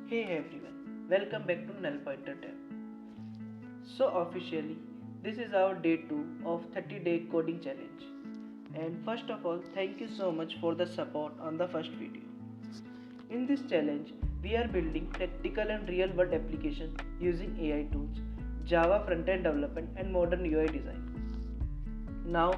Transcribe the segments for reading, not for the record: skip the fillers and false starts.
Hey everyone, welcome back to Null Pointer tab. So officially, this is our day 2 of 30-day coding challenge. And first of all, thank you so much for the support on the first video. In this challenge, we are building practical and real-world application using AI tools, Java front-end development and modern UI design. Now,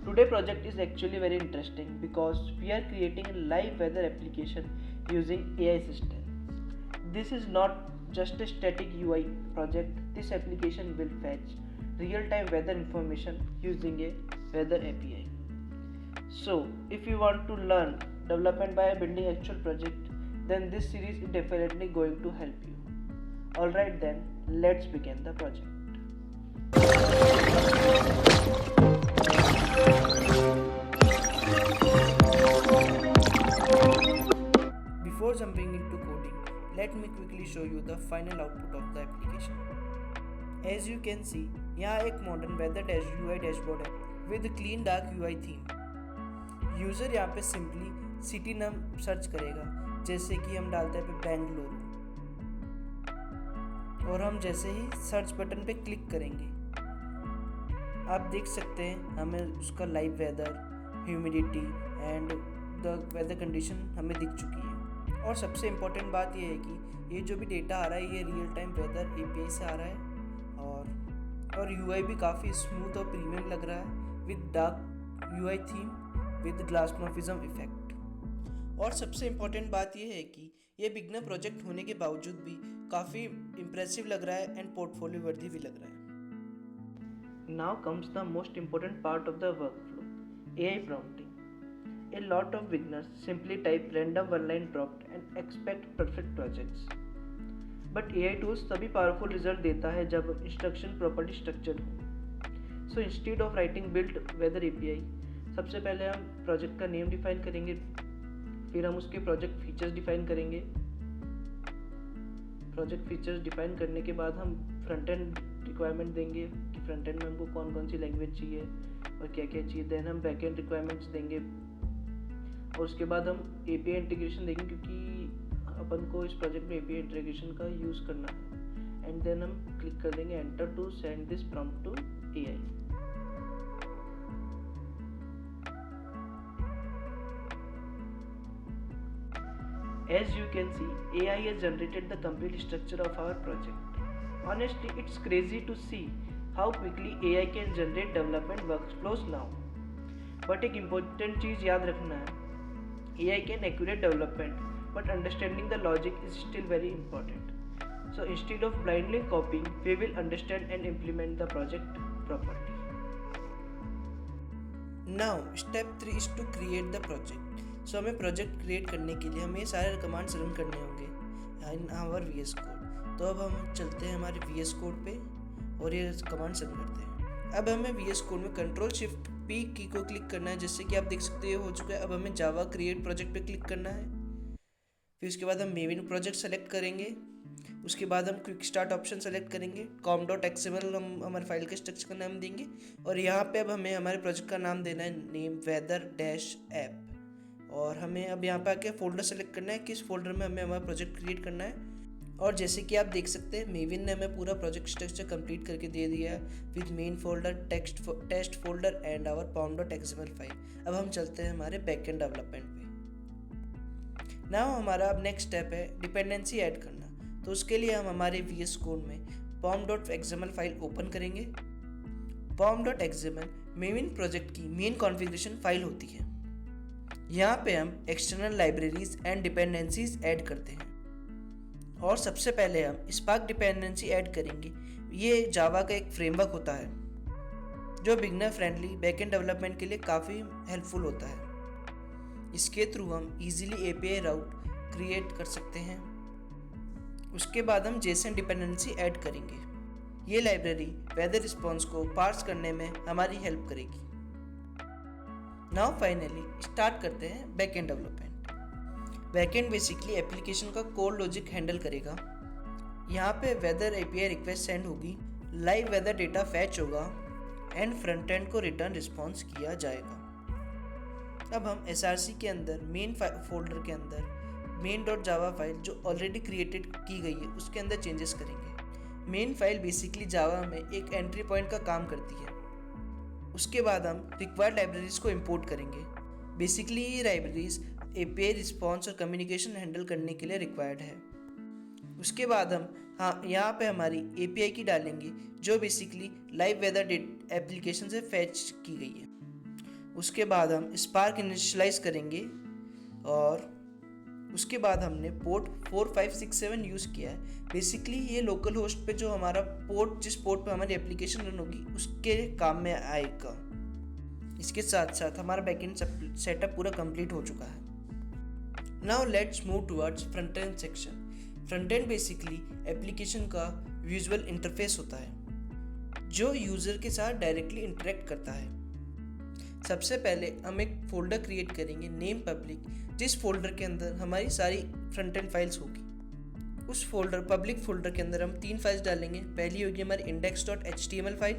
today project is actually very interesting because we are creating a live weather application using AI assistance. This is not just a static UI project. This application will fetch real-time weather information using a weather API. So, if you want to learn development by building actual project, then this series is definitely going to help you. Alright then, let's begin the project. Before jumping into coding, let me quickly show you the final output of the application. As you can see, यहाँ एक modern weather UI dashboard है with clean dark UI theme. User यहाँ पे simply city नाम search करेगा, जैसे कि हम डालते हैं पे बेंगलुरु, और हम जैसे ही सर्च बटन पे क्लिक करेंगे आप देख सकते हैं हमें उसका live weather, humidity and the weather condition हमें दिख चुकी है। और सबसे इम्पोर्टेंट बात यह है कि ये जो भी डेटा आ रहा है ये रियल टाइम वेदर API से आ रहा है, और UI भी काफ़ी स्मूथ और प्रीमियम लग रहा है with dark UI theme with glassmorphism effect. और सबसे इम्पोर्टेंट बात यह है कि ये बिगनर प्रोजेक्ट होने के बावजूद भी काफ़ी इम्प्रेसिव लग रहा है एंड पोर्टफोलियो वर्दी भी लग रहा है। Now comes the most important part of the workflow, AI prompting. A lot of beginners simply type random one-line prompt and expect perfect projects. But AI tools तभी powerful result देता है जब instruction properly structured हो. So instead of writing build weather API, सबसे पहले हम project का name define करेंगे, फिर हम उसके प्रोजेक्ट फीचर्स डिफाइन करेंगे। प्रोजेक्ट फीचर्स डिफाइन करने के बाद हम फ्रंट एंड रिक्वायरमेंट देंगे कि फ्रंट एंड में हमको कौन कौन सी लैंग्वेज चाहिए और क्या क्या चाहिए। देन हम बैक एंड रिक्वायरमेंट्स देंगे और उसके बाद हम API इंटीग्रेशन देंगे, क्योंकि अपन को इस प्रोजेक्ट में API इंटीग्रेशन का यूज़ करना है। एंड देन हम क्लिक कर देंगे enter to send this prompt to AI। As you can see, AI has generated the complete structure of our project. Honestly, it's crazy to see how quickly AI can generate development workflows now. But एक important चीज़ याद रखना है, AI can accurate development, but understanding the logic is still very important. So instead of blindly copying, we will understand and implement the project properly. Now, step 3 is to create the project. सो हमें project create करने के लिए हमें सारे commands run करने होंगे in our VS code. तो अब हम चलते हैं हमारे VS कोड पे और ये कमांड्स रन करते हैं। अब हमें VS कोड में Ctrl+Shift+P की को क्लिक करना है, जैसे कि आप देख सकते हो चुका है। अब हमें जावा क्रिएट प्रोजेक्ट पे क्लिक करना है, फिर उसके बाद हम मेविन प्रोजेक्ट सेलेक्ट करेंगे, उसके बाद हम क्विक स्टार्ट ऑप्शन सेलेक्ट करेंगे, com.xml हम हमारे फाइल के स्ट्रक्चर का नाम देंगे, और यहाँ पे अब हमें हमारे प्रोजेक्ट का नाम देना है नेम weather-app। और हमें अब यहाँ पे आके फोल्डर सेलेक्ट करना है, किस फोल्डर में हमें हमारा प्रोजेक्ट क्रिएट करना है। और जैसे कि आप देख सकते हैं मेविन ने हमें पूरा प्रोजेक्ट स्ट्रक्चर कंप्लीट करके दे दिया है with main folder, test folder and our pom.xml file. अब हम चलते हैं हमारे बैकएंड डेवलपमेंट पे। नाउ हमारा अब नेक्स्ट स्टेप है डिपेंडेंसी ऐड करना। तो उसके लिए हम हमारे VS कोड में pom.xml फाइल ओपन करेंगे। pom.xml मेविन प्रोजेक्ट की मेन कॉन्फ़िगरेशन फाइल होती है। यहाँ पे हम external libraries and dependencies add करते हैं, और सबसे पहले हम स्पार्क डिपेंडेंसी ऐड करेंगे। ये जावा का एक फ्रेमवर्क होता है जो बिगनर फ्रेंडली बैकएंड डेवलपमेंट के लिए काफ़ी हेल्पफुल होता है। इसके थ्रू हम इजीली API राउट क्रिएट कर सकते हैं। उसके बाद हम JSON डिपेंडेंसी ऐड करेंगे। ये लाइब्रेरी वेदर रिस्पॉन्स को पार्स करने में हमारी हेल्प करेगी। नाउ फाइनली स्टार्ट करते हैं backend development. Backend basically application का कोड लॉजिक हैंडल करेगा। यहाँ पे वेदर API रिक्वेस्ट सेंड होगी, लाइव वेदर डेटा फैच होगा एंड फ्रंट एंड को रिटर्न रिस्पॉन्स किया जाएगा। अब हम SRC के अंदर मेन फोल्डर के अंदर मेन डॉट जावा फाइल जो ऑलरेडी क्रिएटेड की गई है उसके अंदर चेंजेस करेंगे। मेन फाइल बेसिकली जावा में एक एंट्री पॉइंट का काम करती है। उसके बाद हम रिक्वायर्ड लाइब्रेरीज को इंपोर्ट करेंगे। बेसिकली ये लाइब्रेरीज एपीआई रिस्पॉन्स और कम्युनिकेशन हैंडल करने के लिए रिक्वायर्ड है। उसके बाद हम यहाँ पे हमारी एपीआई की डालेंगे जो बेसिकली लाइव वेदर एप्लीकेशन से फैच की गई है। उसके बाद हम स्पार्क इनिशियलाइज करेंगे और उसके बाद हमने पोर्ट 4567 यूज़ किया है। बेसिकली ये लोकल होस्ट पे जो हमारा पोर्ट, जिस पोर्ट पे हमारी एप्लीकेशन रन होगी उसके काम में आएगा। इसके साथ साथ हमारा बैकएंड सेटअप पूरा कंप्लीट हो चुका है। Now let's move towards front end section. Front end basically application का विजुअल इंटरफेस होता है जो यूज़र के साथ डायरेक्टली इंटरेक्ट करता है। सबसे पहले हम एक फ़ोल्डर क्रिएट करेंगे नेम पब्लिक, जिस फोल्डर के अंदर हमारी सारी फ्रंट एंड फाइल्स होगी। उस फोल्डर पब्लिक फोल्डर के अंदर हम 3 फाइल्स डालेंगे। पहली होगी हमारी index.html फाइल,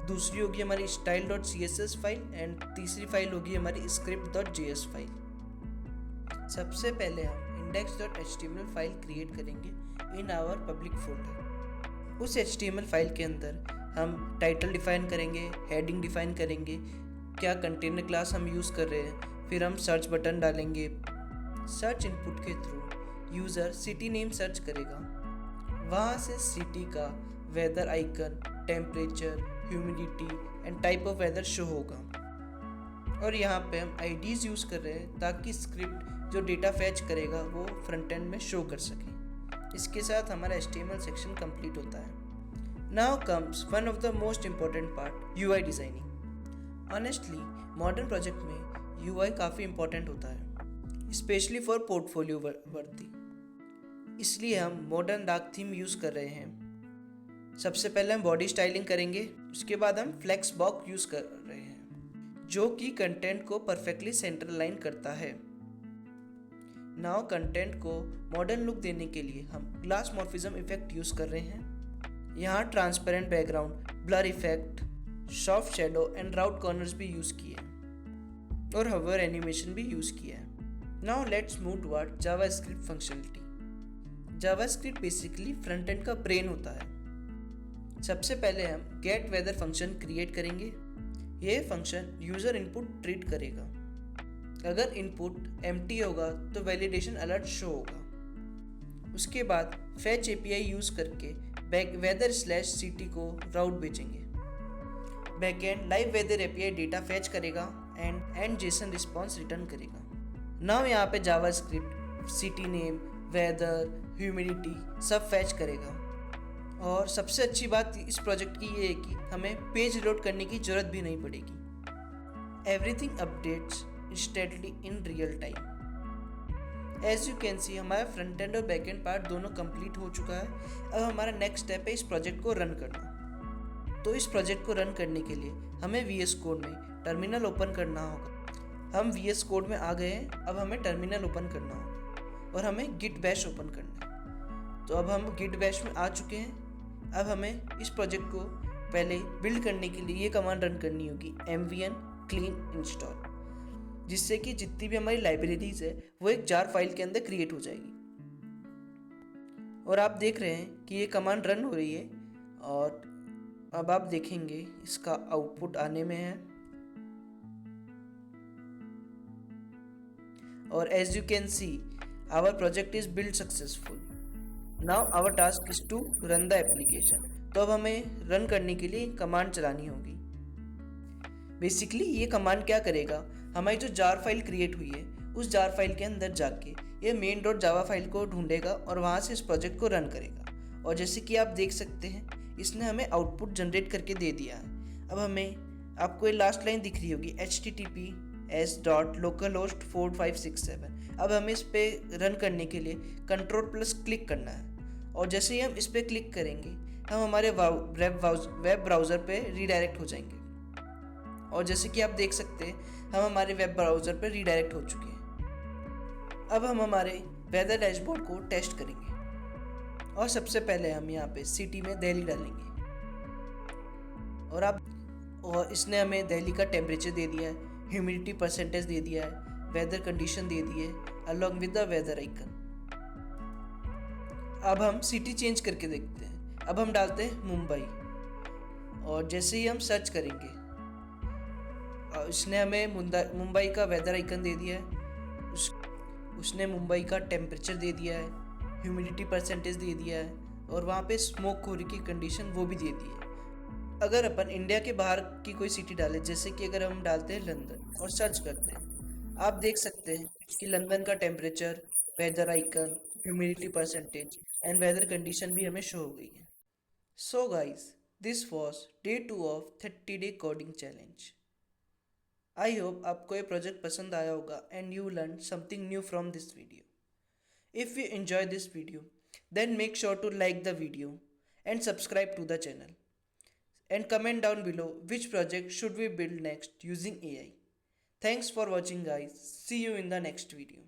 दूसरी होगी हमारी style.css फाइल एंड तीसरी फाइल होगी हमारी script.js फाइल। सबसे पहले हम index.html फाइल क्रिएट करेंगे इन आवर पब्लिक फोल्डर। उस HTML फाइल के अंदर हम टाइटल डिफाइन करेंगे, हेडिंग डिफाइन करेंगे, क्या कंटेनर क्लास हम यूज़ कर रहे हैं, फिर हम सर्च बटन डालेंगे। सर्च इनपुट के through user city name search करेगा, वहाँ से सिटी का weather icon, temperature, humidity and type of weather show होगा। और यहाँ पे हम आईडीज़ यूज़ कर रहे हैं ताकि स्क्रिप्ट जो डेटा फैच करेगा वो फ्रंट एंड में शो कर सके। इसके साथ हमारा HTML सेक्शन कंप्लीट होता है। Now comes one of the most important part, UI designing. Honestly modern project में UI काफ़ी इम्पॉर्टेंट होता है, स्पेशली फॉर पोर्टफोलियो वर्दी। इसलिए हम मॉडर्न डार्क थीम यूज़ कर रहे हैं। सबसे पहले हम बॉडी स्टाइलिंग करेंगे, उसके बाद हम फ्लेक्स बॉक्स यूज़ कर रहे हैं जो कि कंटेंट को परफेक्टली सेंटर लाइन करता है। नाउ कंटेंट को मॉडर्न लुक देने के लिए हम ग्लास मॉर्फिज्म इफेक्ट यूज़ कर रहे हैं। यहाँ transparent background, blur effect, soft shadow and route corners भी यूज़ किए हैं और हवर एनिमेशन भी यूज़ किया है। Now let's move toward JavaScript functionality. JavaScript basically front end का ब्रेन होता है। सबसे पहले हम गेट वेदर फंक्शन क्रिएट करेंगे। यह फंक्शन यूज़र इनपुट ट्रीट करेगा। अगर इनपुट एम्प्टी होगा तो वैलिडेशन अलर्ट शो होगा। उसके बाद फैच एपीआई यूज़ करके weather/city को राउट भेजेंगे। Backend live weather API data fetch करेगा एंड जेसन रिस्पॉन्स रिटर्न करेगा। नाउ यहाँ पे JavaScript city name, weather, humidity सब फैच करेगा। और सबसे अच्छी बात इस प्रोजेक्ट की ये है कि हमें पेज लोड करने की ज़रूरत भी नहीं पड़ेगी। Everything updates instantly in real time. As you can see हमारा फ्रंट एंड और बैक एंड पार्ट दोनों कंप्लीट हो चुका है। अब हमारा नेक्स्ट स्टेप है इस प्रोजेक्ट को रन करना। तो इस प्रोजेक्ट को रन करने के लिए हमें VS कोड में टर्मिनल ओपन करना होगा। हम VS कोड में आ गए हैं, अब हमें टर्मिनल ओपन करना होगा और हमें गिट बैश ओपन करना है। तो अब हम गिट बैश में आ चुके हैं। अब हमें इस प्रोजेक्ट को पहले बिल्ड करने के लिए ये कमांड रन करनी होगी, mvn clean install, जिससे कि जितनी भी हमारी लाइब्रेरीज है वो एक जार फाइल के अंदर क्रिएट हो जाएगी। और आप देख रहे हैं कि ये कमांड रन हो रही है और अब आप देखेंगे इसका आउटपुट आने में है। और as you can see our project is build successful. Now our task is to run the application. तो अब हमें रन करने के लिए कमांड चलानी होगी। बेसिकली ये कमांड क्या करेगा, हमारी जो जार फाइल क्रिएट हुई है उस जार फाइल के अंदर जाके ये main.java फाइल को ढूंढेगा और वहाँ से इस प्रोजेक्ट को रन करेगा। और जैसे कि आप देख सकते हैं इसने हमें आउटपुट जनरेट करके दे दिया है। अब हमें आपको ये लास्ट लाइन दिख रही होगी https://localhost4567। अब हमें इस पर रन करने के लिए Ctrl+ क्लिक करना है और जैसे ही हम इस पर क्लिक करेंगे हम हमारे वेब ब्राउज़र पे रीडायरेक्ट हो जाएंगे। और जैसे कि आप देख सकते हैं हम हमारे वेब ब्राउज़र पर रीडायरेक्ट हो चुके हैं। अब हम हमारे वेदर डैशबोर्ड को टेस्ट करेंगे और सबसे पहले हम यहाँ पे सिटी में दिल्ली डालेंगे। और इसने हमें दिल्ली का टेम्परेचर दे दिया है, ह्यूमिडिटी परसेंटेज दे दिया है, वेदर कंडीशन दे दी है along with the weather icon. अब हम सिटी चेंज करके देखते हैं। अब हम डालते हैं मुंबई, और जैसे ही हम सर्च करेंगे उसने हमें मुंबई का वेदर आइकन दे दिया है, उसने मुंबई का टेम्परेचर दे दिया है, ह्यूमिडिटी परसेंटेज दे दिया है, और वहाँ पे स्मोक होने की कंडीशन वो भी दे दी है। अगर अपन इंडिया के बाहर की कोई सिटी डालें, जैसे कि अगर हम डालते हैं लंदन और सर्च करते हैं, आप देख सकते हैं कि लंदन का temperature, weather icon, humidity percentage and weather condition भी हमें शो हो गई है। So guys, this was day 2 of 30 day coding challenge. I hope आपको ये प्रोजेक्ट पसंद आया होगा and you learn something new from this video. If you enjoy this video, then make sure to like the video and subscribe to the channel. And comment down below which project should we build next using AI. Thanks for watching guys. See you in the next video.